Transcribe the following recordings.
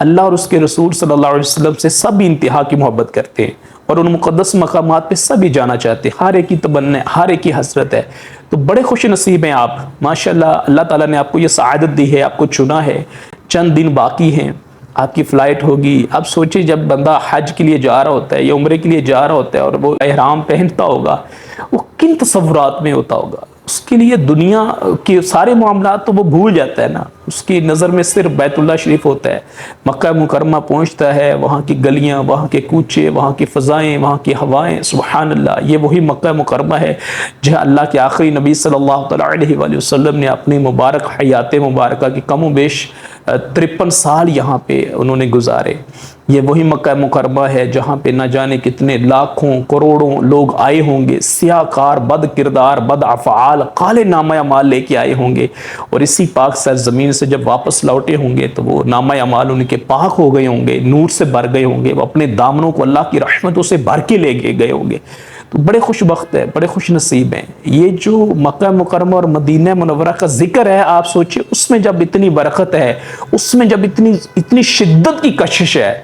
اللہ اور اس کے رسول صلی اللہ علیہ وسلم سے سب انتہا کی محبت کرتے ہیں اور ان مقدس مقامات پہ سبھی جانا چاہتے ہیں، ہر ایک کی تمنا، ہر ایک کی حسرت ہے. تو بڑے خوش نصیب ہیں آپ ماشاءاللہ. اللہ تعالیٰ نے آپ کو یہ سعادت دی ہے، آپ کو چنا ہے. چند دن باقی ہیں، آپ کی فلائٹ ہوگی. آپ سوچیں جب بندہ حج کے لیے جا رہا ہوتا ہے یا عمرے کے لیے جا رہا ہوتا ہے اور وہ احرام پہنتا ہوگا، وہ کن تصورات میں ہوتا ہوگا. اس کے لیے دنیا کے سارے معاملات تو وہ بھول جاتا ہے نا. اس کی نظر میں صرف بیت اللہ شریف ہوتا ہے. مکہ مکرمہ پہنچتا ہے، وہاں کی گلیاں، وہاں کے کوچے، وہاں کی فضائیں، وہاں کی ہوائیں، سبحان اللہ. یہ وہی مکہ مکرمہ ہے جہاں اللہ کے آخری نبی صلی اللہ تعالیٰ علیہ وآلہ وسلم نے اپنی مبارک حیات مبارکہ کی کم و بیش 53 سال یہاں پہ انہوں نے گزارے. یہ وہی مکہ مکرمہ ہے جہاں پہ نہ جانے کتنے لاکھوں کروڑوں لوگ آئے ہوں گے، سیاہ کار، بد کردار، بد افعال، کالے نامہ اعمال لے کے آئے ہوں گے، اور اسی پاک سرزمین سے جب واپس لوٹے ہوں گے تو وہ نامہ اعمال ان کے پاک ہو گئے ہوں گے، نور سے بھر گئے ہوں گے، وہ اپنے دامنوں کو اللہ کی رحمتوں سے بھر کے لے گئے ہوں گے. تو بڑے خوش بخت ہیں، بڑے خوش نصیب ہیں. یہ جو مکہ مکرمہ اور مدینہ منورہ کا ذکر ہے، آپ سوچیں اس میں جب اتنی برکت ہے، اس میں جب اتنی شدت کی کشش ہے،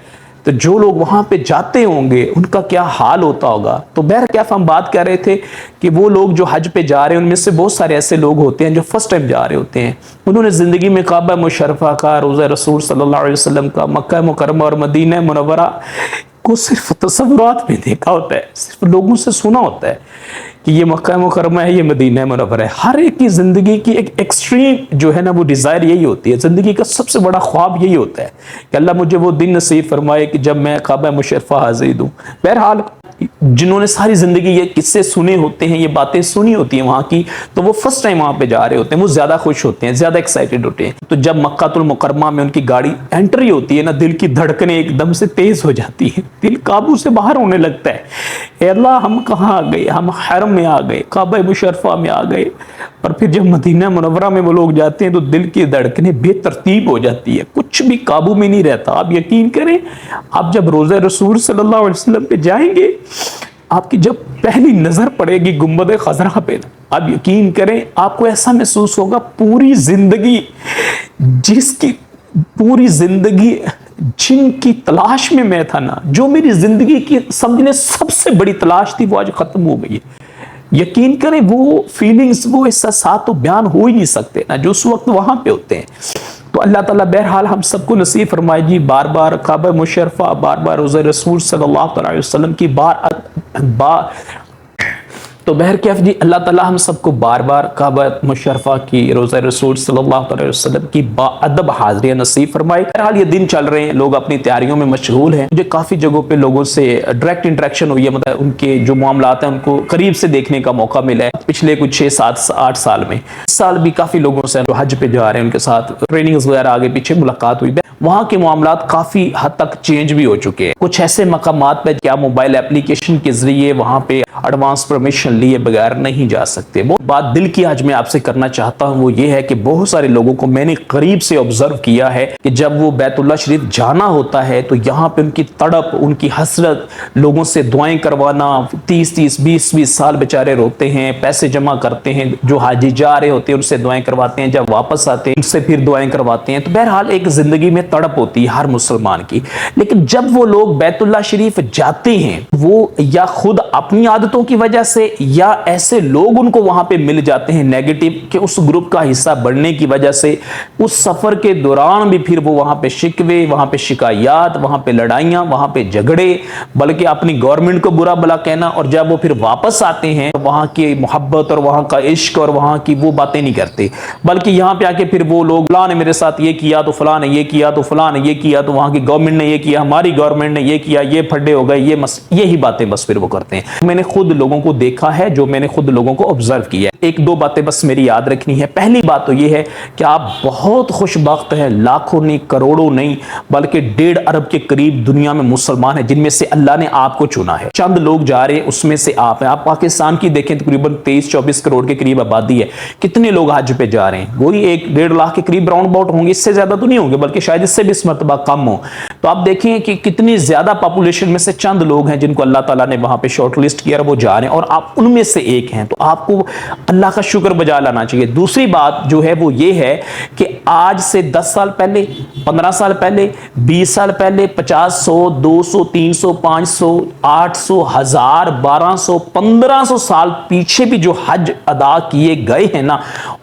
تو جو لوگ وہاں پہ جاتے ہوں گے ان کا کیا حال ہوتا ہوگا. تو بہرکیف ہم بات کر رہے تھے کہ وہ لوگ جو حج پہ جا رہے ہیں ان میں سے بہت سارے ایسے لوگ ہوتے ہیں جو فرسٹ ٹائم جا رہے ہوتے ہیں. انہوں نے زندگی میں کعبہ مشرفہ کا، روضہ رسول صلی اللہ علیہ وسلم کا، مکہ مکرمہ اور مدینہ منورہ کو صرف تصورات میں دیکھا ہوتا ہے، صرف لوگوں سے سنا ہوتا ہے کہ یہ مکہ مکرمہ ہے، یہ مدینہ منورہ ہے. ہر ایک کی زندگی کی ایک ایکسٹریم جو ہے نا وہ ڈیزائر یہی ہوتی ہے. زندگی کا سب سے بڑا خواب یہی ہوتا ہے کہ اللہ مجھے وہ دن نصیب فرمائے کہ جب میں کعبہ مشرفہ حاضر دوں. بہرحال جنہوں نے ساری زندگی یہ قصے سنے ہوتے ہیں، یہ باتیں سنی ہوتی ہیں وہاں کی، تو وہ فرسٹ ٹائم وہاں پہ جا رہے ہوتے ہیں، وہ زیادہ خوش ہوتے ہیں، زیادہ ایکسائٹڈ ہوتے ہیں. تو جب مکہ المکرمہ میں ان کی گاڑی انٹری ہوتی ہے نا، دل کی دھڑکنیں ایک دم سے تیز ہو جاتی ہیں، دل قابو سے باہر ہونے لگتا ہے. اے اللہ ہم کہاں آ گئے، ہم حرم میں آ گئے، کعبہ مشرفہ میں آ گئے. اور پھر جب مدینہ منورہ میں وہ لوگ جاتے ہیں تو دل کی دھڑکنیں بے ترتیب ہو جاتی ہے، کچھ بھی قابو میں نہیں رہتا. آپ یقین کریں، آپ جب روضہ رسول صلی اللہ علیہ وسلم پہ جائیں گے، آپ کی جب پہلی نظر پڑے گی گنبد خضرا پہ، آپ یقین کریں آپ کو ایسا محسوس ہوگا پوری زندگی پوری زندگی جن کی تلاش میں تھا نا، جو میری زندگی کی سمجھنے سب سے بڑی تلاش تھی، وہ آج ختم ہو گئی ہے. یقین کریں وہ فیلنگز، وہ احساسات تو بیان ہو ہی نہیں سکتے نا جو اس وقت وہاں پہ ہوتے ہیں. تو اللہ تعالیٰ بہرحال ہم سب کو نصیب فرمائے جی، بار بار کعبہ مشرفہ، بار بار روضہ رسول صلی اللہ علیہ وسلم کی تو بہرکیف جی اللہ تعالیٰ ہم سب کو بار بار کعبہ مشرفہ کی، روضہ رسول صلی اللہ علیہ وسلم کی باادب حاضریاں نصیب فرمائے. بہرحال یہ دن چل رہے ہیں، لوگ اپنی تیاریوں میں مشغول ہیں. مجھے کافی جگہوں پہ لوگوں سے ڈائریکٹ انٹریکشن ہوئی ہے، مطلب ان کے جو معاملات ہیں ان کو قریب سے دیکھنے کا موقع ملا ہے پچھلے کچھ 6 7 8 سال میں. اس سال بھی کافی لوگوں سے جو حج پہ جا رہے ہیں ان کے ساتھ ٹریننگز وغیرہ آگے پیچھے ملاقات ہوئی. وہاں کے معاملات کافی حد تک چینج بھی ہو چکے ہیں. کچھ ایسے مقامات پہ کیا موبائل اپلیکیشن کے ذریعے وہاں پہ ایڈوانس پرمیشن لیے بغیر نہیں جا سکتے. وہ بات دل کی آج میں آپ سے کرنا چاہتا ہوں وہ یہ ہے کہ بہت سارے لوگوں کو میں نے قریب سے آبزرو کیا ہے کہ جب وہ بیت اللہ شریف جانا ہوتا ہے تو یہاں پہ ان کی تڑپ، ان کی حسرت، لوگوں سے دعائیں کروانا. 30 سال بیچارے روتے ہیں، پیسے جمع کرتے ہیں، جو حاجی جا رہے ہوتے ہیں ان سے دعائیں کرواتے ہیں، جب واپس آتے ہیں ان سے پھر دعائیں کرواتے ہیں. تو بہرحال ایک زندگی میں تڑپ ہوتی ہے ہر مسلمان کی. لیکن جب وہ لوگ بیت اللہ شریف جاتے ہیں، وہ یا خود اپنی عادتوں کی وجہ سے یا ایسے لوگ ان کو وہاں پہ مل جاتے ہیں نیگیٹو کہ اس گروپ کا حصہ بڑھنے کی وجہ سے اس سفر کے دوران بھی پھر وہ وہاں پہ شکوے، وہاں پہ شکایات، وہاں پہ لڑائیاں، وہاں پہ جھگڑے، بلکہ اپنی گورنمنٹ کو برا بلا کہنا. اور جب وہ پھر واپس آتے ہیں وہاں کی محبت اور وہاں کا عشق اور وہاں کی وہ باتیں نہیں کرتے، بلکہ یہاں پہ آ کے پھر وہ لوگ فلاں نے میرے ساتھ یہ کیا تو فلاں نے یہ کیا تو فلاں نے یہ کیا تو وہاں کی گورنمنٹ نے یہ کیا، ہماری گورنمنٹ نے یہ کیا، یہ پھڈے ہو گئے، یہی باتیں بس پھر وہ کرتے ہیں. میں نے خود لوگوں کو دیکھا ہے، جو میں نے خود لوگوں کو آبزرو کیا ہے. 1 2 باتیں بس میری یاد رکھنی ہے. پہلی بات تو یہ ہے کہ آپ بہت خوش بخت ہیں، لاکھوں نہیں، کروڑوں نہیں، بلکہ 1.5 ارب کے قریب دنیا میں مسلمان ہیں جن میں سے اللہ نے آپ کو چنا ہے. چند لوگ جا رہے ہیں اس میں سے آپ ہیں. آپ پاکستان کی دیکھیں تقریباً 23-24 کروڑ کے قریب آبادی ہے. کتنے لوگ حج پہ جا رہے ہیں؟ وہی 1-1.5 لاکھ کے قریب راؤنڈ اباؤٹ ہوں گے، اس سے زیادہ تو نہیں ہوں گے، بلکہ شاید اس سے بھی اس مرتبہ کم ہو. تو آپ دیکھیں کہ کتنی زیادہ پاپولیشن میں سے چند لوگ ہیں جن کو اللہ تعالیٰ نے وہاں پہ شارٹ لسٹ کیا. اگر وہ جا رہے ہیں اور آپ ان میں سے ایک ہیں تو آپ کو اللہ کا شکر بجا لانا چاہیے۔ دوسری بات جو ہے وہ یہ ہے کہ آج سے 10 سال پہلے، 15 سال پہلے، 20 سال پہلے 50، 100، 200، 300، 500، 800، 1000، 1200، 1500 سال پیچھے بھی جو حج ادا کیے گئے ہیں نا،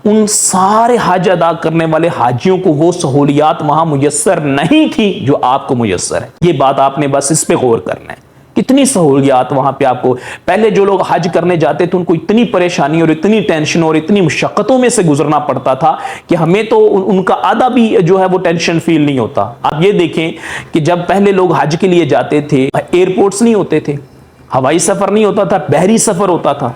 ان سارے حج ادا کرنے والے حاجیوں کو وہ سہولیات وہاں میسر نہیں تھی جو آپ کو میسر ہے۔ یہ بات آپ نے بس اس پہ غور کرنا ہے، کتنی سہولیات وہاں پہ آپ کو۔ پہلے جو لوگ حج کرنے جاتے تھے ان کو اتنی پریشانی اور اتنی ٹینشن اور اتنی مشقتوں میں سے گزرنا پڑتا تھا کہ ہمیں تو ان کا آدھا بھی جو ہے وہ ٹینشن فیل نہیں ہوتا۔ آپ یہ دیکھیں کہ جب پہلے لوگ حج کے لیے جاتے تھے، ایئرپورٹس نہیں ہوتے تھے، ہوائی سفر نہیں ہوتا تھا، بحری سفر ہوتا تھا۔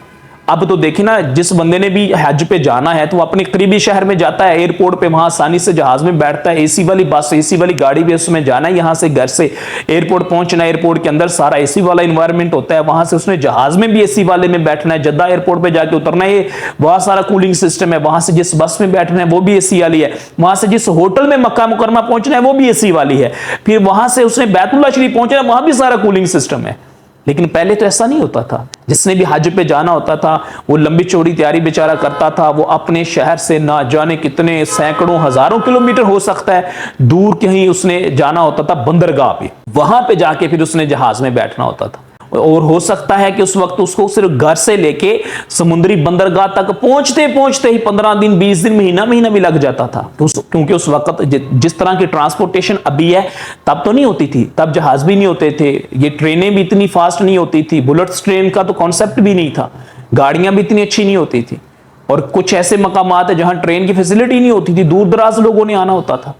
اب تو دیکھیں نا، جس بندے نے بھی حج پہ جانا ہے تو وہ اپنے قریبی شہر میں جاتا ہے، ایئرپورٹ پہ وہاں آسانی سے جہاز میں بیٹھتا ہے، اے سی والی بس، اے سی والی گاڑی بھی اس میں جانا ہے، یہاں سے گھر سے ایئرپورٹ پہنچنا ہے، ایئرپورٹ کے اندر سارا اے سی والا انوائرمنٹ ہوتا ہے، وہاں سے اس نے جہاز میں بھی اے سی والے میں بیٹھنا ہے، جدہ ایئرپورٹ پہ جا کے اترنا ہے، بہت سارا کولنگ سسٹم ہے، وہاں سے جس بس میں بیٹھنا ہے وہ بھی اے سی والی ہے، وہاں سے جس ہوٹل میں مکہ مکرمہ پہنچنا ہے وہ بھی اے سی والی ہے، پھر وہاں سے اس نے بیت اللہ شریف پہنچنا ہے، وہاں بھی سارا کولنگ سسٹم ہے۔ لیکن پہلے تو ایسا نہیں ہوتا تھا۔ جس نے بھی حج پہ جانا ہوتا تھا وہ لمبی چوڑی تیاری بیچارہ کرتا تھا، وہ اپنے شہر سے نہ جانے کتنے سینکڑوں ہزاروں کلومیٹر ہو سکتا ہے دور کہیں اس نے جانا ہوتا تھا بندرگاہ پہ، وہاں پہ جا کے پھر اس نے جہاز میں بیٹھنا ہوتا تھا، اور ہو سکتا ہے کہ اس وقت اس کو صرف گھر سے لے کے سمندری بندرگاہ تک پہنچتے پہنچتے ہی 15 دن، 20 دن، مہینہ بھی لگ جاتا تھا، کیونکہ اس وقت جس طرح کی ٹرانسپورٹیشن ابھی ہے تب تو نہیں ہوتی تھی، تب جہاز بھی نہیں ہوتے تھے، یہ ٹرینیں بھی اتنی فاسٹ نہیں ہوتی تھی، بلٹس ٹرین کا تو کانسیپٹ بھی نہیں تھا، گاڑیاں بھی اتنی اچھی نہیں ہوتی تھی، اور کچھ ایسے مقامات ہیں جہاں ٹرین کی فیسلٹی نہیں ہوتی تھی، دور دراز لوگوں نے آنا ہوتا تھا،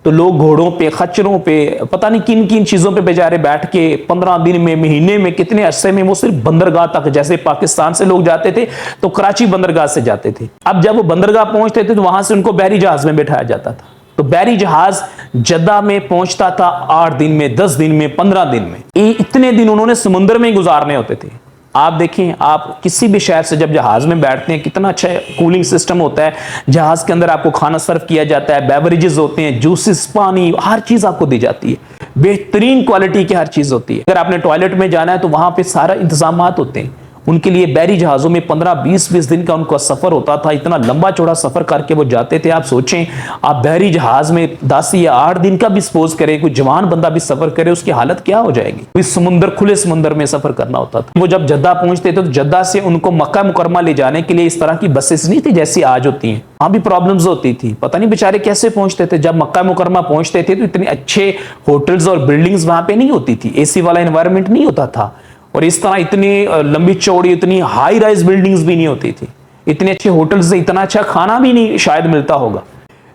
تو لوگ گھوڑوں پہ، خچروں پہ، پتہ نہیں کن کن چیزوں پہ بیچارے بیٹھ کے 15 دن میں، مہینے میں، کتنے عرصے میں وہ صرف بندرگاہ تک، جیسے پاکستان سے لوگ جاتے تھے تو کراچی بندرگاہ سے جاتے تھے، اب جب وہ بندرگاہ پہنچتے تھے تو وہاں سے ان کو بحری جہاز میں بٹھایا جاتا تھا، تو بحری جہاز جدہ میں پہنچتا تھا 8 دن میں، 10 دن میں، 15 دن میں، اتنے دن انہوں نے سمندر میں گزارنے ہوتے تھے۔ آپ دیکھیں، آپ کسی بھی شہر سے جب جہاز میں بیٹھتے ہیں کتنا اچھا کولنگ سسٹم ہوتا ہے، جہاز کے اندر آپ کو کھانا سرو کیا جاتا ہے، بیوریجز ہوتے ہیں، جوسز، پانی، ہر چیز آپ کو دی جاتی ہے، بہترین کوالٹی کی ہر چیز ہوتی ہے۔ اگر آپ نے ٹوائلٹ میں جانا ہے تو وہاں پہ سارا انتظامات ہوتے ہیں، ان کے لیے بحری جہازوں میں 15-20 دن کا ان کا سفر ہوتا تھا، اتنا لمبا چوڑا سفر کر کے وہ جاتے تھے۔ آپ سوچیں، آپ بحری جہاز میں 10 یا 8 دن کا بھی سپوز کریں، کوئی جوان بندہ بھی سفر کرے، اس کی حالت کیا ہو جائے گی؟ سمندر، کھلے سمندر میں سفر کرنا ہوتا تھا۔ وہ جب جدہ پہنچتے تھے تو جدہ سے ان کو مکہ مکرمہ لے جانے کے لیے اس طرح کی بسز نہیں تھی جیسی آج ہوتی ہیں، وہاں بھی پرابلمز ہوتی تھی، پتہ نہیں بیچارے کیسے پہنچتے تھے۔ جب مکہ مکرمہ پہنچتے تھے تو اتنے اچھے ہوٹلز اور بلڈنگز وہاں پہ نہیں ہوتی تھی، اے سی والا انوائرمنٹ نہیں ہوتا تھا، اور اس طرح اتنی لمبی چوڑی، اتنی ہائی رائز بلڈنگز بھی نہیں ہوتی تھی، اتنے اچھے ہوٹلز سے اتنا اچھا کھانا بھی نہیں شاید ملتا ہوگا،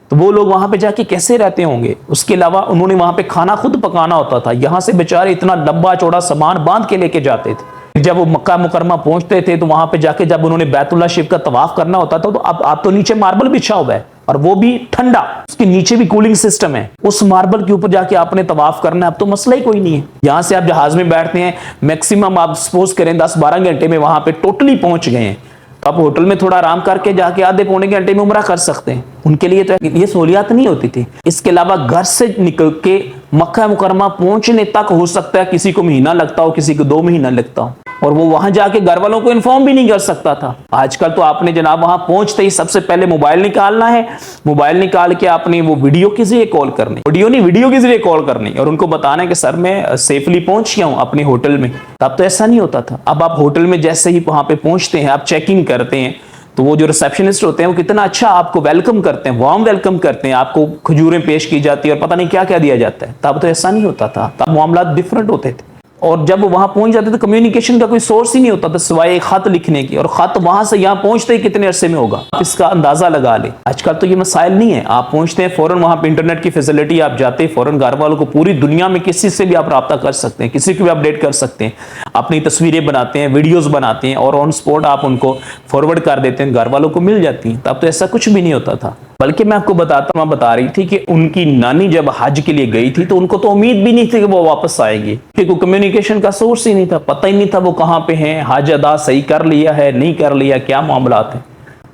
تو وہ لوگ وہاں پہ جا کے کیسے رہتے ہوں گے؟ اس کے علاوہ انہوں نے وہاں پہ کھانا خود پکانا ہوتا تھا، یہاں سے بیچارے اتنا لمبا چوڑا سامان باندھ کے لے کے جاتے تھے۔ جب وہ مکہ مکرمہ پہنچتے تھے تو وہاں پہ جا کے جب انہوں نے بیت اللہ شریف کا طواف کرنا ہوتا تھا تو اب تو نیچے ماربل بچھا ہوا ہے اور وہ بھی ٹھنڈا، اس کے نیچے بھی کولنگ سسٹم ہے، اس ماربل کے اوپر جا کے آپ نے طواف کرنا ہے، اب تو مسئلہ ہی کوئی نہیں ہے۔ یہاں سے آپ جہاز میں بیٹھتے ہیں، میکسیمم آپ سپوز کریں 10-12 گھنٹے میں وہاں پہ ٹوٹلی پہنچ گئے ہیں، تو آپ ہوٹل میں تھوڑا آرام کر کے جا کے آدھے پونے گھنٹے میں عمرہ کر سکتے ہیں۔ ان کے لیے تو یہ سہولیات نہیں ہوتی تھی۔ اس کے علاوہ گھر سے نکل کے مکہ مکرمہ پہنچنے تک ہو سکتا ہے کسی کو مہینہ لگتا ہو، کسی کو 2 مہینہ لگتا ہو، اور وہ وہاں جا کے گھر والوں کو انفارم بھی نہیں کر سکتا تھا۔ آج کل تو آپ نے جناب وہاں پہنچتے ہی سب سے پہلے موبائل نکالنا ہے، موبائل نکال کے آپ نے وہ ویڈیو کے ذریعے کال کرنی، ویڈیو کے ذریعے کال کرنی، اور ان کو بتانا ہے کہ سر میں سیفلی پہنچ گیا ہوں اپنے ہوٹل میں۔ تب تو ایسا نہیں ہوتا تھا۔ اب آپ ہوٹل میں جیسے ہی وہاں پہ پہنچتے ہیں، آپ چیک ان کرتے ہیں تو وہ جو ریسیپشنسٹ ہوتے ہیں وہ کتنا اچھا آپ کو ویلکم کرتے ہیں، وارم ویلکم کرتے ہیں، آپ کو کھجوریں پیش کی جاتی ہے اور پتہ نہیں کیا کیا دیا جاتا ہے۔ تب تو ایسا نہیں ہوتا تھا، تب معاملات ڈیفرنٹ ہوتے تھے، اور جب وہ وہاں پہنچ جاتے تو کمیونیکیشن کا کوئی سورس ہی نہیں ہوتا تھا سوائے ایک خط لکھنے کی، اور خط وہاں سے یہاں پہنچتے ہی کتنے عرصے میں ہوگا، آپ اس کا اندازہ لگا لیں۔ آج کل تو یہ مسائل نہیں ہے، آپ پہنچتے ہیں فوراً وہاں پہ انٹرنیٹ کی فیسلٹی، آپ جاتے ہیں فوراً گھر والوں کو پوری دنیا میں کسی سے بھی آپ رابطہ کر سکتے ہیں، کسی کو بھی اپڈیٹ کر سکتے ہیں، اپنی تصویریں بناتے ہیں، ویڈیوز بناتے ہیں، اور آن سپوٹ آپ ان کو فارورڈ کر دیتے ہیں، گھر والوں کو مل جاتی ہیں۔ تب تو ایسا کچھ بھی نہیں ہوتا تھا، بلکہ میں آپ کو بتا رہی تھی کہ ان کی نانی جب حج کے لیے گئی تھی تو ان کو تو امید بھی نہیں تھی کہ وہ واپس آئے گی، کیونکہ کمیونیکیشن کا سورس ہی نہیں تھا، پتہ ہی نہیں تھا وہ کہاں پہ ہیں، حج ادا صحیح کر لیا ہے نہیں کر لیا، کیا معاملات ہیں۔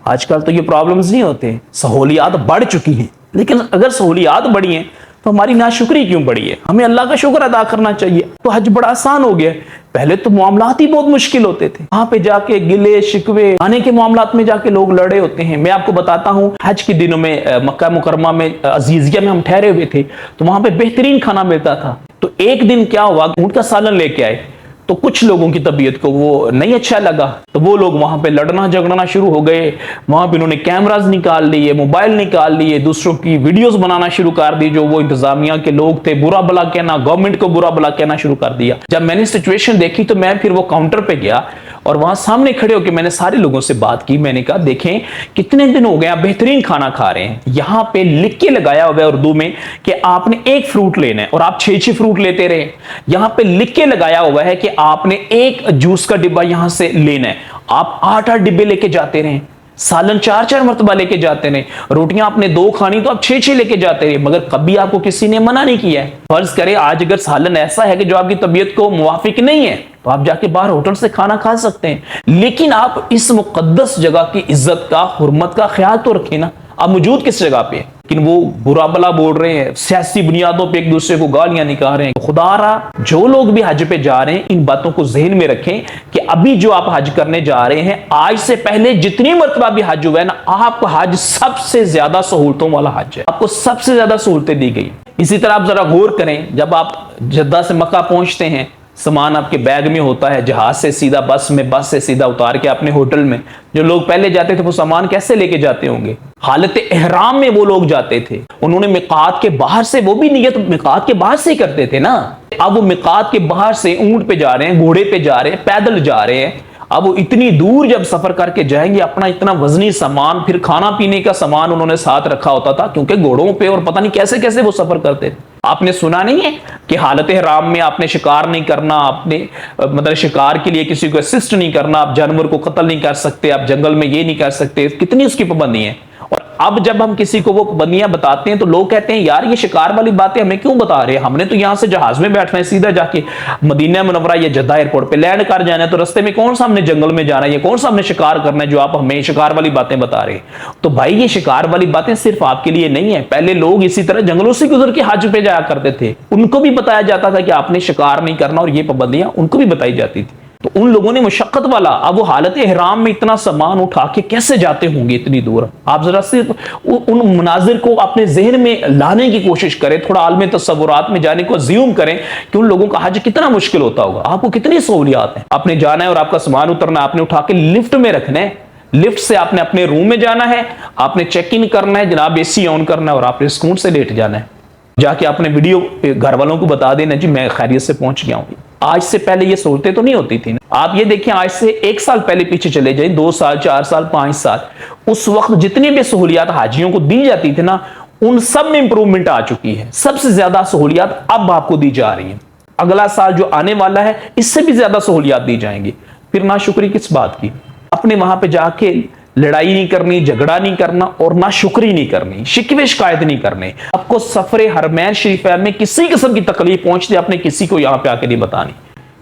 آج کل تو یہ پرابلمز نہیں ہوتے، سہولیات بڑھ چکی ہیں، لیکن اگر سہولیات بڑھی ہیں تو ہماری ناشکری کیوں بڑی ہے؟ ہمیں اللہ کا شکر ادا کرنا چاہیے. تو حج بڑا آسان ہو گیا. پہلے تو معاملات ہی بہت مشکل ہوتے تھے. وہاں پہ جا کے گلے شکوے آنے کے معاملات میں جا کے لوگ لڑے ہوتے ہیں. میں آپ کو بتاتا ہوں, حج کے دنوں میں مکہ مکرمہ میں عزیزیہ میں ہم ٹھہرے ہوئے تھے, تو وہاں پہ بہترین کھانا ملتا تھا. تو ایک دن کیا ہوا, اونٹ کا سالن لے کے آئے, تو کچھ لوگوں کی طبیعت کو وہ نہیں اچھا لگا, تو وہ لوگ وہاں پہ لڑنا جھگڑنا شروع ہو گئے. وہاں پہ انہوں نے کیمراز نکال لیے, موبائل نکال لیے, دوسروں کی ویڈیوز بنانا شروع کر دی. جو وہ انتظامیہ کے لوگ تھے, برا بلا کہنا, گورنمنٹ کو برا بلا کہنا شروع کر دیا. جب میں نے سچویشن دیکھی تو میں پھر وہ کاؤنٹر پہ گیا اور وہاں سامنے کھڑے ہو کے میں نے سارے لوگوں سے بات کی. میں نے کہا دیکھیں کتنے دن ہو گئے آپ بہترین کھانا کھا رہے ہیں, یہاں پہ لکھ کے لگایا ہوا ہے اردو میں کہ آپ نے ایک فروٹ لینا ہے اور آپ 6 فروٹ لیتے رہے. یہاں پہ لکھ کے لگایا ہوا ہے کہ آپ نے ایک جوس کا ڈبہ یہاں سے لینا ہے, آپ 8 ڈبے لے کے جاتے رہے. سالن 4 مرتبہ لے کے جاتے رہے. روٹیاں آپ نے 2 کھانی تو آپ 6 لے کے جاتے رہے, مگر کبھی آپ کو کسی نے منع نہیں کیا ہے. فرض کرے آج اگر سالن ایسا ہے کہ جو آپ کی طبیعت کو موافق نہیں ہے تو آپ جا کے باہر ہوٹل سے کھانا کھا سکتے ہیں, لیکن آپ اس مقدس جگہ کی عزت کا, حرمت کا خیال تو رکھیں نا. آپ موجود کس جگہ پہ ہیں, لیکن وہ برا بلا بول رہے ہیں, سیاسی بنیادوں پہ ایک دوسرے کو گالیاں نکال رہے ہیں. خدا را جو لوگ بھی حج پہ جا رہے ہیں ان باتوں کو ذہن میں رکھیں کہ ابھی جو آپ حج کرنے جا رہے ہیں, آج سے پہلے جتنی مرتبہ بھی حج ہوا ہے نا, آپ کا حج سب سے زیادہ سہولتوں والا حج ہے. آپ کو سب سے زیادہ سہولتیں دی گئی. اسی طرح آپ ذرا غور کریں, جب آپ جدہ سے مکہ پہنچتے ہیں, سامان آپ کے بیگ میں ہوتا ہے, جہاز سے سیدھا بس میں, بس سے سیدھا اتار کے اپنے ہوٹل میں. جو لوگ پہلے جاتے تھے وہ سامان کیسے لے کے جاتے ہوں گے؟ حالت احرام میں وہ لوگ جاتے تھے. انہوں نے میقات کے باہر سے, وہ بھی نیت میقات کے باہر سے ہی کرتے تھے نا. اب وہ میقات کے باہر سے اونٹ پہ جا رہے ہیں, گھوڑے پہ جا رہے ہیں, پیدل جا رہے ہیں. اب وہ اتنی دور جب سفر کر کے جائیں گے, اپنا اتنا وزنی سامان, پھر کھانا پینے کا سامان انہوں نے ساتھ رکھا ہوتا تھا, کیونکہ گھوڑوں پہ اور پتہ نہیں کیسے کیسے وہ سفر کرتے تھے. آپ نے سنا نہیں ہے کہ حالت احرام میں آپ نے شکار نہیں کرنا, آپ نے مطلب شکار کے لیے کسی کو اسسٹ نہیں کرنا, آپ جانور کو قتل نہیں کر سکتے, آپ جنگل میں یہ نہیں کر سکتے. کتنی اس کی پابندی ہے. اور اب جب ہم کسی کو وہ پابندیاں بتاتے ہیں تو لوگ کہتے ہیں یار یہ شکار والی باتیں ہمیں کیوں بتا رہے ہیں, ہم نے تو یہاں سے جہاز میں بیٹھنا ہے, سیدھا جا کے مدینہ منورہ یا جدہ ایئرپورٹ پہ لینڈ کر جانا ہے, تو رستے میں کون سا ہم نے جنگل میں جانا ہے, یا کون سا ہم نے شکار کرنا ہے جو آپ ہمیں شکار والی باتیں بتا رہے ہیں. تو بھائی یہ شکار والی باتیں صرف آپ کے لیے نہیں ہے. پہلے لوگ اسی طرح جنگلوں سے گزر کے حج پہ جایا کرتے تھے, ان کو بھی بتایا جاتا تھا کہ آپ نے شکار نہیں کرنا, اور یہ پابندیاں ان کو بھی بتائی جاتی تھی. تو ان لوگوں نے مشقت والا, اب وہ حالت احرام میں اتنا سامان اٹھا کے کیسے جاتے ہوں گے اتنی دور. آپ ذرا صرف ان مناظر کو اپنے ذہن میں لانے کی کوشش کریں, تھوڑا عالم تصورات میں جانے کو زیوم کریں کہ ان لوگوں کا حج کتنا مشکل ہوتا ہوگا. آپ کو کتنی سہولیات ہیں. آپ نے جانا ہے اور آپ کا سامان اترنا, آپ نے اٹھا کے لفٹ میں رکھنا ہے, لفٹ سے آپ نے اپنے روم میں جانا ہے, آپ نے چیک ان کرنا ہے, جناب اے سی آن کرنا ہے, اور آپ نے سکون سے لیٹ جانا ہے. جا کے اپنے ویڈیو گھر والوں کو بتا دینا جی میں خیریت سے پہنچ گیا ہوں. آج سے پہلے یہ سہولتیں تو نہیں ہوتی تھی نا. آپ یہ دیکھیں آج سے 1 سال پہلے پیچھے چلے جائیں, 2 سال 4 سال 5 سال, اس وقت جتنی بھی سہولیات حاجیوں کو دی جاتی تھی نا, ان سب میں امپروومنٹ آ چکی ہے. سب سے زیادہ سہولیات اب آپ کو دی جا رہی ہیں. اگلا سال جو آنے والا ہے اس سے بھی زیادہ سہولیات دی جائیں گی. پھر ناشکری کس بات کی؟ اپنے وہاں پہ جا کے لڑائی نہیں کرنی, جھگڑا نہیں کرنا, اور ناشکری نہیں کرنی, شکوے شکایت نہیں کرنے. آپ کو سفر حرمین شریفین میں کسی قسم کی تکلیف پہنچتی آپ نے کسی کو یہاں پہ آ کے نہیں بتانی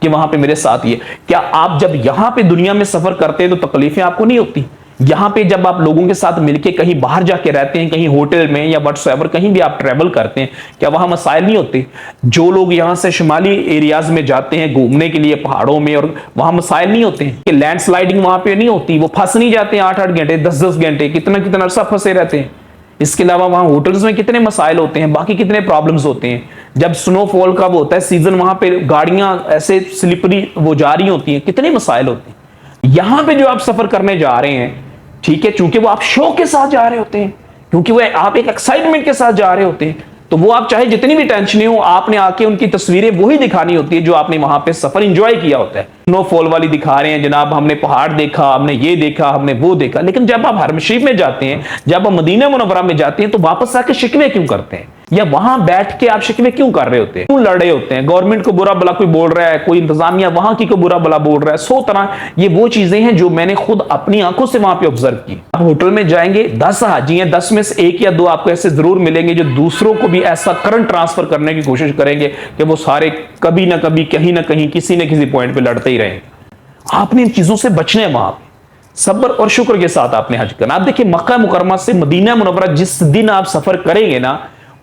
کہ وہاں پہ میرے ساتھ یہ. کیا آپ جب یہاں پہ دنیا میں سفر کرتے ہیں تو تکلیفیں آپ کو نہیں ہوتی؟ یہاں پہ جب آپ لوگوں کے ساتھ مل کے کہیں باہر جا کے رہتے ہیں, کہیں ہوٹل میں یا واٹس ایور کہیں بھی آپ ٹریول کرتے ہیں, کیا وہاں مسائل نہیں ہوتے؟ جو لوگ یہاں سے شمالی ایریاز میں جاتے ہیں گھومنے کے لیے پہاڑوں میں, اور وہاں مسائل نہیں ہوتے ہیں کہ لینڈ سلائڈنگ وہاں پہ نہیں ہوتی, وہ پھنس نہیں جاتے ہیں 8-8 گھنٹے 10-10 گھنٹے, کتنا عرصہ پھنسے رہتے ہیں. اس کے علاوہ وہاں ہوٹلز میں کتنے مسائل ہوتے ہیں, باقی کتنے پرابلمز ہوتے ہیں. جب سنو فال کا وہ ہوتا ہے سیزن, وہاں پہ گاڑیاں ایسے سلپری وہ جا رہی ہوتی ہیں, کتنے مسائل ہوتے ہیں. یہاں پہ جو آپ سفر کرنے جا رہے ہیں, ٹھیک ہے, چونکہ وہ آپ شوق کے ساتھ جا رہے ہوتے ہیں, کیونکہ وہ آپ ایک ایکسائٹمنٹ کے ساتھ جا رہے ہوتے ہیں, تو وہ آپ چاہے جتنی بھی ٹینشنیں ہوں, آپ نے آ کے ان کی تصویریں وہی دکھانی ہوتی ہے جو آپ نے وہاں پہ سفر انجوائے کیا ہوتا ہے. سنو فال والی دکھا رہے ہیں, جناب ہم نے پہاڑ دیکھا, ہم نے یہ دیکھا, ہم نے وہ دیکھا. لیکن جب آپ حرم شریف میں جاتے ہیں, جب آپ مدینہ منورہ میں جاتے ہیں, تو واپس آ کے شکوے کیوں کرتے ہیں, یا وہاں بیٹھ کے آپ شکوے کیوں کر رہے ہوتے ہیں, کیوں لڑ رہے ہوتے ہیں؟ گورنمنٹ کو برا بلا کوئی بول رہا ہے, کوئی انتظامیہ وہاں کی کو برا بلا بول رہا ہے, 100 طرح. یہ وہ چیزیں ہیں جو میں نے خود اپنی آنکھوں سے وہاں پہ آبزرو کی. آپ ہوٹل میں جائیں گے, 10 حاجی ہیں, 10 میں سے 1 یا 2 آپ کو ایسے ضرور ملیں گے جو دوسروں کو بھی ایسا کرنٹ ٹرانسفر کرنے کی کوشش کریں گے کہ وہ سارے کبھی نہ کبھی کہیں نہ کہیں کسی نہ کسی پوائنٹ پہ لڑتے ہی رہیں. آپ نے ان چیزوں سے بچنے ہیں. وہاں صبر اور شکر کے ساتھ آپ نے حج کرنا. آپ دیکھیں مکہ مکرمہ سے مدینہ منورہ جس دن آپ سفر کریں گے نا,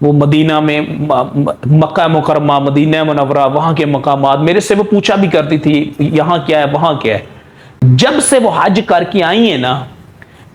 وہ مدینہ میں مکہ مکرمہ، مدینہ منورہ، وہاں کے مقامات میرے سے وہ پوچھا بھی کرتی تھی یہاں کیا ہے وہاں کیا ہے۔ جب سے وہ حج کر کے آئی ہیں نا،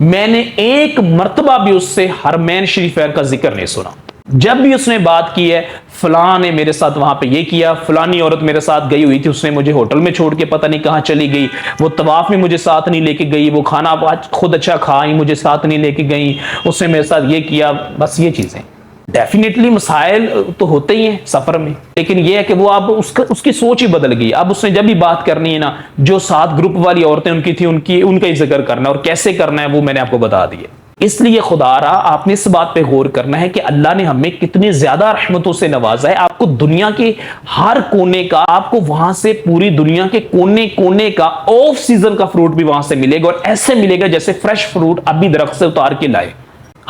میں نے ایک مرتبہ بھی اس سے حرمین شریفین کا ذکر نہیں سنا۔ جب بھی اس نے بات کی ہے فلاں نے میرے ساتھ وہاں پہ یہ کیا، فلانی عورت میرے ساتھ گئی ہوئی تھی، اس نے مجھے ہوٹل میں چھوڑ کے پتہ نہیں کہاں چلی گئی، وہ طواف میں مجھے ساتھ نہیں لے کے گئی، وہ کھانا خود اچھا کھائی مجھے ساتھ نہیں لے کے گئی، اس نے میرے ساتھ یہ کیا، بس یہ چیزیں۔ ڈیفینیٹلی مسائل تو ہوتے ہی ہیں سفر میں، لیکن یہ ہے کہ وہ اب اس کی سوچ ہی بدل گئی۔ اب اس نے جب بھی بات کرنی ہے نا، جو ساتھ گروپ والی عورتیں ان کی تھی ان کا ہی ذکر کرنا ہے، اور کیسے کرنا ہے وہ میں نے آپ کو بتا دیا۔ اس لیے خدا را آپ نے اس بات پہ غور کرنا ہے کہ اللہ نے ہمیں کتنی زیادہ رحمتوں سے نوازا ہے۔ آپ کو دنیا کے ہر کونے کا، آپ کو وہاں سے پوری دنیا کے کونے کونے کا آف سیزن کا فروٹ بھی وہاں سے ملے گا، اور ایسے ملے گا جیسے فریش فروٹ ابھی درخت سے اتار کے لائے۔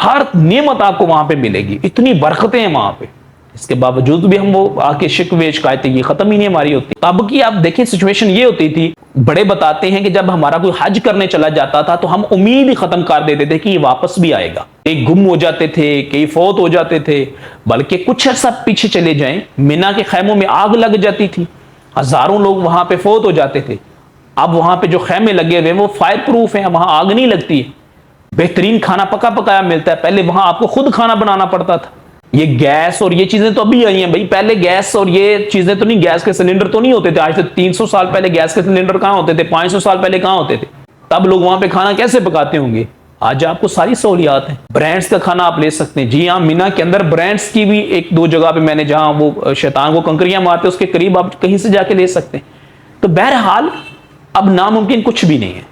ہر نعمت آپ کو وہاں پہ ملے گی، اتنی برکتیں ہیں وہاں پہ۔ اس کے باوجود بھی ہم وہ آ کے شکوے شکایتیں یہ ختم ہی نہیں ہماری ہوتی۔ اب کی آپ دیکھیں سچویشن یہ ہوتی تھی، بڑے بتاتے ہیں کہ جب ہمارا کوئی حج کرنے چلا جاتا تھا تو ہم امید ہی ختم کر دیتے تھے کہ یہ واپس بھی آئے گا۔ کئی گم ہو جاتے تھے، کئی فوت ہو جاتے تھے، بلکہ کچھ عرصہ پیچھے چلے جائیں مینا کے خیموں میں آگ لگ جاتی تھی، ہزاروں لوگ وہاں پہ فوت ہو جاتے تھے۔ اب وہاں پہ جو خیمے لگے ہوئے وہ فائر پروف ہیں، وہاں آگ نہیں لگتی ہے، بہترین کھانا پکا پکایا ملتا ہے۔ پہلے وہاں آپ کو خود کھانا بنانا پڑتا تھا۔ یہ گیس اور یہ چیزیں تو ابھی آئی ہیں بھائی، پہلے گیس اور یہ چیزیں تو نہیں، گیس کے سلنڈر تو نہیں ہوتے تھے۔ آج سے 300 سال پہلے گیس کے سلنڈر کہاں ہوتے تھے؟ 500 سال پہلے کہاں ہوتے تھے؟ تب لوگ وہاں پہ کھانا کیسے پکاتے ہوں گے؟ آج آپ کو ساری سہولیات ہیں، برانڈز کا کھانا آپ لے سکتے ہیں۔ جی ہاں، مینا کے اندر برانڈز کی بھی ایک دو جگہ پہ میں نے جہاں وہ شیطان کو کنکریاں مارتے اس کے قریب آپ کہیں سے جا کے لے سکتے ہیں۔ تو بہرحال اب ناممکن کچھ بھی نہیں ہے،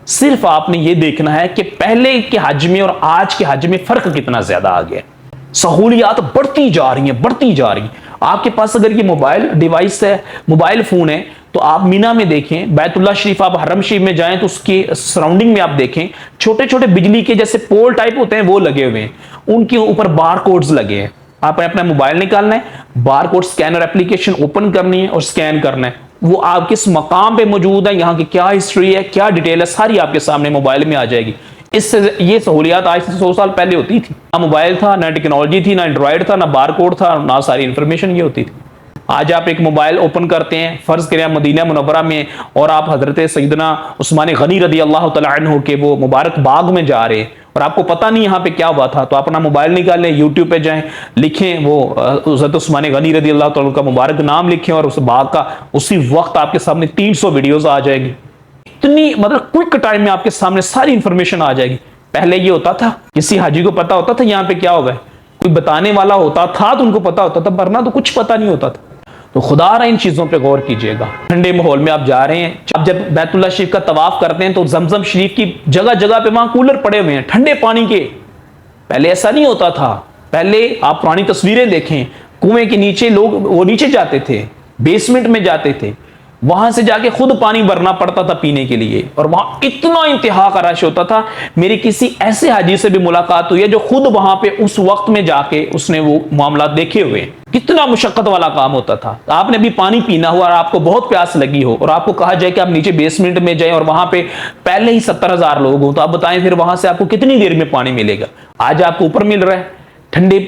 صرف آپ نے یہ دیکھنا ہے کہ پہلے کے حج میں اور آج کے حج میں فرق کتنا زیادہ آ گیا ہے۔ سہولیات بڑھتی جا رہی ہیں، بڑھتی جا رہی ہیں۔ آپ کے پاس اگر یہ موبائل ڈیوائس ہے، موبائل فون ہے، تو آپ مینا میں دیکھیں، بیت اللہ شریف آپ حرم شریف میں جائیں تو اس کے سراؤنڈنگ میں آپ دیکھیں چھوٹے چھوٹے بجلی کے جیسے پول ٹائپ ہوتے ہیں وہ لگے ہوئے ہیں، ان کے اوپر بار کوڈز لگے ہیں۔ آپ نے اپنا موبائل نکالنا ہے، bar code scanner application open کرنی ہے اور سکین کرنا ہے، وہ آپ کس مقام پہ موجود ہے، یہاں کی کیا ہسٹری ہے، کیا ڈیٹیل ہے، ساری آپ کے سامنے موبائل میں آ جائے گی۔ اس سے یہ سہولیات آج سے 100 سال پہلے ہوتی تھی، نہ موبائل تھا، نہ ٹیکنالوجی تھی، نہ اینڈرائڈ تھا، نہ بار کوڈ تھا، نہ ساری انفارمیشن یہ ہوتی تھی۔ آج آپ ایک موبائل اوپن کرتے ہیں، فرض کریں مدینہ منورہ میں، اور آپ حضرت سیدنا عثمان غنی رضی اللہ تعالیٰ عنہ کے وہ مبارک باغ میں جا رہے ہیں، اور آپ کو پتہ نہیں یہاں پہ کیا ہوا تھا، تو آپ اپنا موبائل نکالیں، یوٹیوب پہ جائیں، لکھیں وہ حضرت عثمان غنی رضی اللہ تعالیٰ کا مبارک نام لکھیں، اور اس باغ کا اسی وقت آپ کے سامنے 300 ویڈیوز آ جائے گی۔ اتنی مطلب کوئک ٹائم میں آپ کے سامنے ساری انفارمیشن آ جائے گی۔ پہلے یہ ہوتا تھا کسی حاجی کو پتا ہوتا تھا یہاں پہ کیا ہوگا، کوئی بتانے والا ہوتا تھا تو ان کو پتا ہوتا تھا، ورنہ تو کچھ پتا نہیں ہوتا تھا۔ تو خدا رہا ان چیزوں پہ غور کیجئے گا۔ ٹھنڈے ماحول میں آپ جا رہے ہیں، آپ جب بیت اللہ شریف کا طواف کرتے ہیں تو زمزم شریف کی جگہ جگہ پہ وہاں کولر پڑے ہوئے ہیں ٹھنڈے پانی کے۔ پہلے ایسا نہیں ہوتا تھا، پہلے آپ پرانی تصویریں دیکھیں، کنویں کے نیچے لوگ وہ نیچے جاتے تھے، بیسمنٹ میں جاتے تھے، وہاں سے جا کے خود پانی بھرنا پڑتا تھا پینے کے لیے، اور وہاں اتنا انتہا کا رش ہوتا تھا۔ میری کسی ایسے حاجی سے بھی ملاقات ہوئی ہے جو خود وہاں پہ اس وقت میں جا کے اس نے وہ معاملات دیکھے ہوئے ہیں، کتنا مشقت والا کام ہوتا تھا۔ آپ نے بھی پانی پینا ہوا اور آپ کو بہت پیاس لگی ہو، اور آپ کو کہا جائے کہ آپ نیچے بیسمنٹ میں جائیں، اور وہاں پہ پہلے ہی 70,000 لوگ ہوں، تو آپ بتائیں پھر وہاں سے آپ کو کتنی دیر میں پانی ملے گا؟ آج آپ کو اوپر مل رہا ہے، ٹھنڈی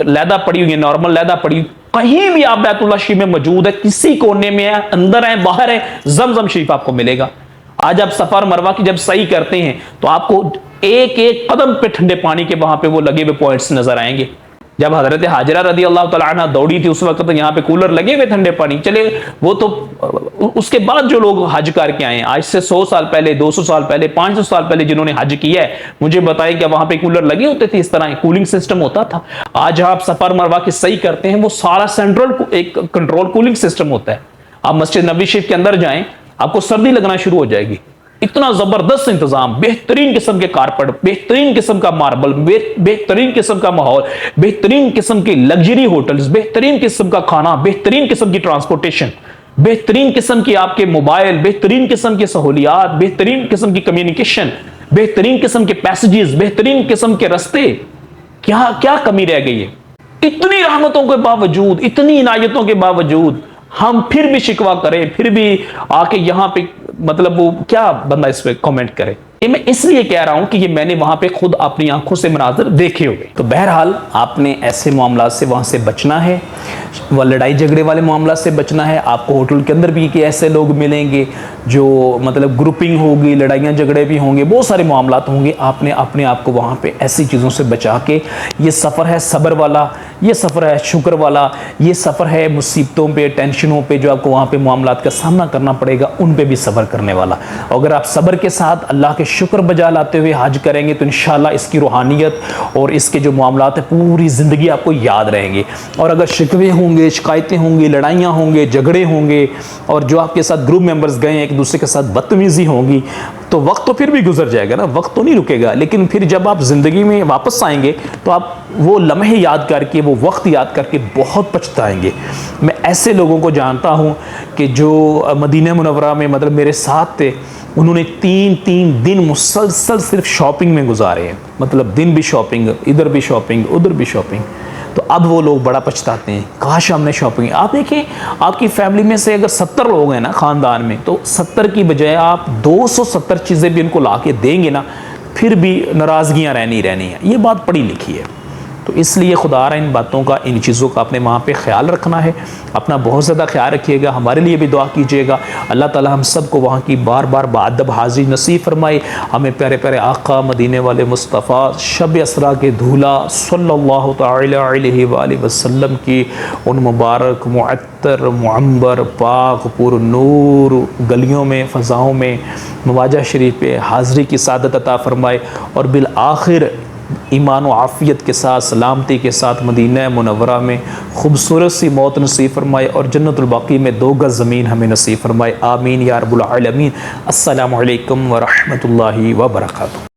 لیدہ پڑی ہوئی ہے، نارمل لیدہ پڑی ہوئی، کہیں بھی آپ بیت اللہ شریف میں موجود ہے، کسی کونے میں ہے، اندر ہے، باہر ہے، زمزم شریف آپ کو ملے گا۔ آج آپ صفا اور مروہ کی جب سعی کرتے ہیں تو آپ کو ایک ایک قدم پہ ٹھنڈے پانی کے وہاں پہ وہ لگے ہوئے پوائنٹس نظر آئیں گے۔ جب حضرت حاجرہ رضی اللہ تعالیٰ عنہ دوڑی تھی اس وقت یہاں پہ کولر لگے ہوئے ٹھنڈے پانی، چلے وہ تو اس کے بعد جو لوگ حج کر کے آئے ہیں آج سے 100 سال پہلے، 200 سال پہلے، 500 سال پہلے جنہوں نے حج کیا ہے، مجھے بتائیں کہ وہاں پہ کولر لگے ہوتے تھے، اس طرح کولنگ سسٹم ہوتا تھا؟ آج آپ سفا اور مروہ کی صحیح کرتے ہیں، وہ سارا سینٹرل ایک کنٹرول کولنگ سسٹم ہوتا ہے۔ آپ مسجد نبوی شریف کے اندر جائیں، آپ کو سردی لگنا شروع ہو جائے گی، اتنا زبردست انتظام، بہترین قسم کے کارپٹ، بہترین قسم کا ماربل، بہترین قسم کا ماحول، بہترین قسم کی لگژری ہوٹلز، بہترین قسم کا کھانا، بہترین قسم کی ٹرانسپورٹیشن، بہترین قسم کی آپ کے موبائل، بہترین قسم کی سہولیات، بہترین قسم کی کمیونیکیشن، بہترین قسم کے پیسیجز، بہترین قسم کے رستے۔ کیا کمی رہ گئی ہے؟ اتنی رحمتوں کے باوجود، اتنی عنایتوں کے باوجود ہم پھر بھی شکوہ کریں، پھر بھی آ کے یہاں پہ مطلب وہ کیا بندہ اس پہ کامنٹ کرے؟ یہ میں اس لیے کہہ رہا ہوں کہ یہ میں نے وہاں پہ خود اپنی آنکھوں سے مناظر دیکھے ہوئے. تو بہرحال آپ نے ایسے معاملات سے وہاں سے بچنا ہے, وہ لڑائی جھگڑے والے معاملات سے بچنا ہے. آپ کو ہوٹل کے اندر بھی کہ ایسے لوگ ملیں گے جو مطلب گروپنگ ہوگی, لڑائیاں جھگڑے بھی ہوں گے, بہت سارے معاملات ہوں گے. آپ نے اپنے آپ کو وہاں پہ ایسی چیزوں سے بچا کے, یہ سفر ہے صبر والا, یہ سفر ہے شکر والا, یہ سفر ہے مصیبتوں پہ, ٹینشنوں پہ جو آپ کو وہاں پہ معاملات کا سامنا کرنا پڑے گا, ان پہ بھی صبر کرنے والا. اگر آپ صبر کے ساتھ اللہ کے شکر بجا لاتے ہوئے حج کریں گے تو انشاءاللہ اس کی روحانیت اور اس کے جو معاملات ہیں پوری زندگی آپ کو یاد رہیں گے. اور اگر شکوے ہوں گے, شکایتیں ہوں گی, لڑائیاں ہوں گے, جھگڑے ہوں گے, اور جو آپ کے ساتھ گروپ ممبرز گئے ہیں ایک دوسرے کے ساتھ بدتمیزی ہوگی, تو وقت تو پھر بھی گزر جائے گا نا, وقت تو نہیں رکے گا. لیکن پھر جب آپ زندگی میں واپس آئیں گے تو آپ وہ لمحے یاد کر کے, وہ وقت یاد کر کے بہت پچھتائیں گے. میں ایسے لوگوں کو جانتا ہوں کہ جو مدینہ منورہ میں مطلب میرے ساتھ تھے, انہوں نے تین دن مسلسل صرف شاپنگ میں گزارے ہیں. مطلب دن بھی شاپنگ, ادھر بھی شاپنگ, ادھر بھی شاپنگ. تو اب وہ لوگ بڑا پچھتاتے ہیں, کاش ہم نے شاپنگ. آپ دیکھیں, آپ کی فیملی میں سے اگر 70 لوگ ہیں نا خاندان میں, تو 70 کی بجائے آپ 270 چیزیں بھی ان کو لا کے دیں گے نا, پھر بھی ناراضگیاں رہنی ہیں. یہ بات پڑھی لکھی ہے. تو اس لیے خدا رہا ان باتوں کا, ان چیزوں کا اپنے وہاں پہ خیال رکھنا ہے. اپنا بہت زیادہ خیال رکھیے گا, ہمارے لیے بھی دعا کیجیے گا. اللہ تعالی ہم سب کو وہاں کی بار بار بادب حاضری نصیب فرمائے. ہمیں پیارے پیارے آقا مدینے والے مصطفیٰ شب اسرا کے دھولا صلی اللہ تعالی علیہ وآلہ وسلم کی ان مبارک معطر معمبر پاک پر نور گلیوں میں, فضاؤں میں مواجہ شریف پہ حاضری کی سعادت عطا فرمائے. اور بالآخر ایمان و عافیت کے ساتھ, سلامتی کے ساتھ مدینہ منورہ میں خوبصورت سی موت نصیب فرمائے, اور جنت الباقی میں 2 گز زمین ہمیں نصیب فرمائے. آمین یا رب العالمین. السلام علیکم ورحمۃ اللہ وبرکاتہ.